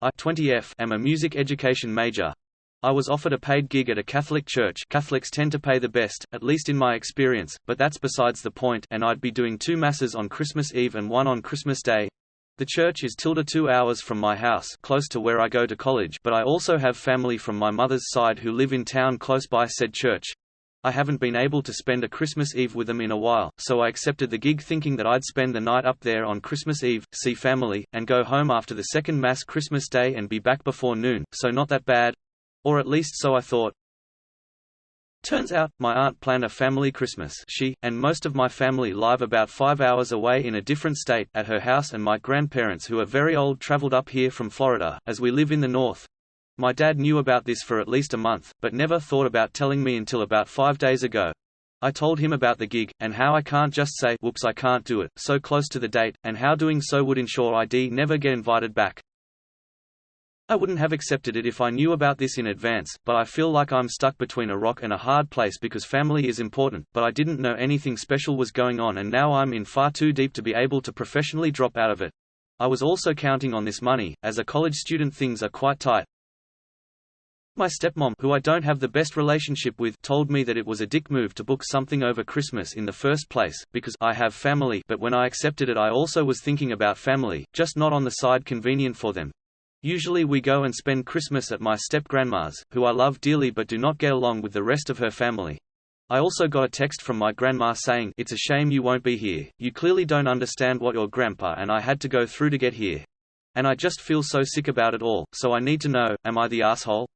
I 20F am a music education major. I was offered a paid gig at a Catholic church. Catholics tend to pay the best, at least in my experience, but that's besides the point, and I'd be doing 2 masses on Christmas Eve and 1 on Christmas Day. The church is 2 hours from my house, close to where I go to college, but I also have family from my mother's side who live in town close by said church. I haven't been able to spend a Christmas Eve with them in a while, so I accepted the gig thinking that I'd spend the night up there on Christmas Eve, see family, and go home after the second Mass Christmas Day and be back before noon, so not that bad. Or at least so I thought. Turns out, my aunt planned a family Christmas. She, and most of my family live about 5 hours away in a different state, at her house, and my grandparents who are very old traveled up here from Florida, as we live in the north. My dad knew about this for at least a month, but never thought about telling me until about 5 days ago. I told him about the gig, and how I can't just say, "Whoops, I can't do it," so close to the date, and how doing so would ensure I'd never get invited back. I wouldn't have accepted it if I knew about this in advance, but I feel like I'm stuck between a rock and a hard place because family is important, but I didn't know anything special was going on, and now I'm in far too deep to be able to professionally drop out of it. I was also counting on this money, as a college student things are quite tight. My stepmom, who I don't have the best relationship with, told me that it was a dick move to book something over Christmas in the first place, because I have family, but when I accepted it I also was thinking about family, just not on the side convenient for them. Usually we go and spend Christmas at my step-grandma's, who I love dearly but do not get along with the rest of her family. I also got a text from my grandma saying, "It's a shame you won't be here, you clearly don't understand what your grandpa and I had to go through to get here. And I just feel so sick about it all, so I need to know, am I the asshole?"